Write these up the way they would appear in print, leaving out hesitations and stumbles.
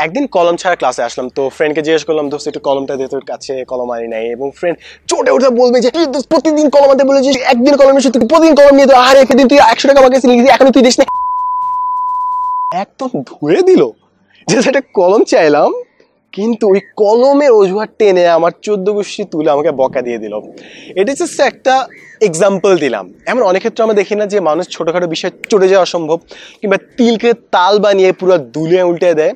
একদিন কলম ছাড়া ক্লাসে আসলাম, তো ফ্রেন্ডকে জিজ্ঞেস করলাম দোস্ত একটু কলমটা দিয়ে, তোর কাছে কলম আনি নাই। এবং ফ্রেন্ড চোটে উঠে বলবে যে প্রতিদিন কলম আনতে বলেছিস, একদিন কলম এসে তুই প্রতিদিন কলম নিয়ে, তো আর একদিন তুই 100 টাকা আমাকে লিখেছিস, এখন তুই দিস না। একদম ধুয়ে দিল যে সেটা কলম চাইলাম, কিন্তু ওই কলমের অজুহাত টেনে আমার 14 গোষ্ঠী তুলে আমাকে বকা দিয়ে দিল। এটা জাস্ট একটা এক্সাম্পল দিলাম। এমন অনেক ক্ষেত্রে আমরা দেখি না যে মানুষ ছোটোখাটো বিষয় চটে যাওয়া অসম্ভব, কিংবা তিলকে তাল বানিয়ে পুরো দুলিয়ে উল্টে দেয়।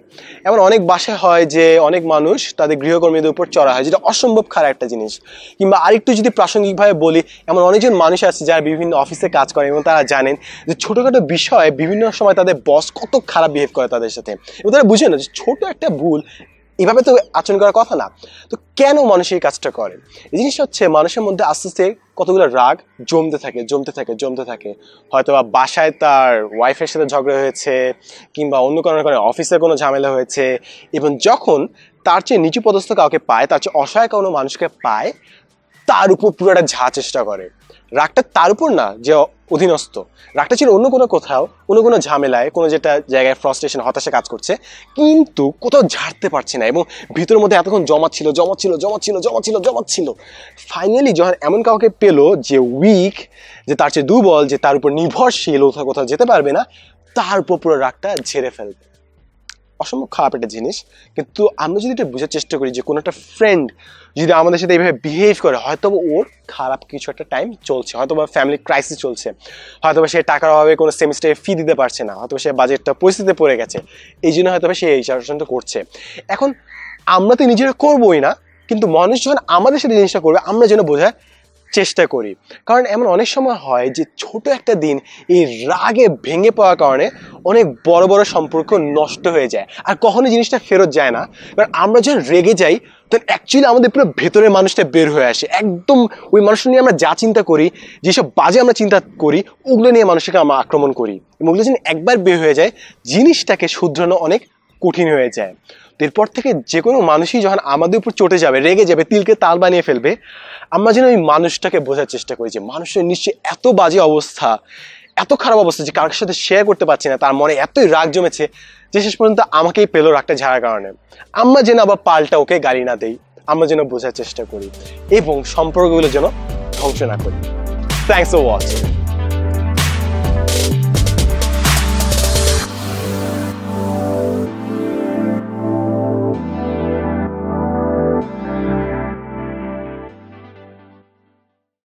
এমন অনেক বাসায় হয় যে অনেক মানুষ তাদের গৃহকর্মীদের উপর চড়া হয়, যেটা অসম্ভব খারাপ একটা জিনিস। কিংবা আরেকটু যদি প্রাসঙ্গিকভাবে বলি, এমন অনেকজন মানুষ আছে যারা বিভিন্ন অফিসে কাজ করে এবং তারা জানেন যে ছোটোখাটো বিষয়ে বিভিন্ন সময় তাদের বস কত খারাপ বিহেভ করে তাদের সাথে, এবং তারা বুঝে না যে ছোট একটা ভুল এভাবে তো আচরণ করার কথা না। তো কেন মানুষ এই কাজটা করে? এই জিনিসটা হচ্ছে মানুষের মধ্যে আস্তে আস্তে কতগুলো রাগ জমতে থাকে। হয়তো বা বাসায় তার ওয়াইফের সাথে ঝগড়া হয়েছে, কিংবা অন্য কোনো কারণে অফিসে কোনো ঝামেলা হয়েছে, এবং যখন তার চেয়ে নিচু পদস্থ কাউকে পায়, তার চেয়ে অসহায় কোনো মানুষকে পায়, তার উপর পুরোটা ঝা চেষ্টা করে। রাগটা তার উপর না যে অধীনস্থ, রাগটা ছিল অন্য কোনো কোথাও, অন্য কোনো ঝামেলায়, কোনো যেটা জায়গায় ফ্রাস্ট্রেশন হতাশা কাজ করছে, কিন্তু কোথাও ঝাড়তে পারছে না, এবং ভিতরের মধ্যে এতক্ষণ জমাচ্ছিল। ফাইনালি যখন এমন কাউকে পেলো যে উইক, যে তার চেয়ে দুর্বল, যে তার উপর নির্ভরশীল, কোথাও যেতে পারবে না, তার উপর পুরো রাগটা ঝেড়ে ফেলবে। অসম্ভব খারাপ একটা জিনিস। কিন্তু আমরা যদি এটা বোঝার চেষ্টা করি যে কোনো একটা ফ্রেন্ড যদি আমাদের সাথে এইভাবে বিহেভ করে, হয়তো ওর খারাপ কিছু একটা টাইম চলছে, হয়তো বা ফ্যামিলি ক্রাইসিস চলছে, হয়তো বা সে টাকার অভাবে কোনো সেমিস্টারে ফি দিতে পারছে না, হয়তো সে বাজেটটা পরিস্থিতিতে পড়ে গেছে, এই জন্য হয়তো সে এই আচরণটা করছে। এখন আমরা তো নিজেরা করবোই না, কিন্তু মানুষ যখন আমাদের সাথে জিনিসটা করবে, আমরা যেন বোঝার চেষ্টা করি। কারণ এমন অনেক সময় হয় যে ছোট একটা দিন এই রাগে ভেঙে পড়ার কারণে অনেক বড় বড় সম্পর্ক নষ্ট হয়ে যায়, আর কখনো জিনিসটা ফেরত যায় না। কারণ আমরা যখন রেগে যাই, তখন অ্যাকচুয়ালি আমাদের পুরো ভেতরের মানুষটা বের হয়ে আসে। একদম ওই মানুষটা নিয়ে আমরা যা চিন্তা করি, যেসব বাজে আমরা চিন্তা করি, ওগুলো নিয়ে মানুষকে আমরা আক্রমণ করি, এবং ওগুলো যদি একবার বের হয়ে যায়, জিনিসটাকে শুধরানো অনেক কঠিন হয়ে যায়। এরপর থেকে যে কোনো মানুষই যখন আমাদের উপর চটে যাবে, রেগে যাবে, তিলকে তাল বানিয়ে ফেলবে, আমরা যেন ওই মানুষটাকে বোঝার চেষ্টা করি যে মানুষের নিশ্চয়ই এত বাজে অবস্থা, এত খারাপ অবস্থা যে কারোর সাথে শেয়ার করতে পারছি না, তার মনে এতই রাগ জমেছে যে শেষ পর্যন্ত আমাকেই পেলো রাগটা ঝাড়ার কারণে। আমরা যেন আবার পাল্টা ওকে গালি না দেই, আমরা যেন বোঝার চেষ্টা করি এবং সম্পর্কগুলো যেন ধ্বংস না করি। Thanks for watching.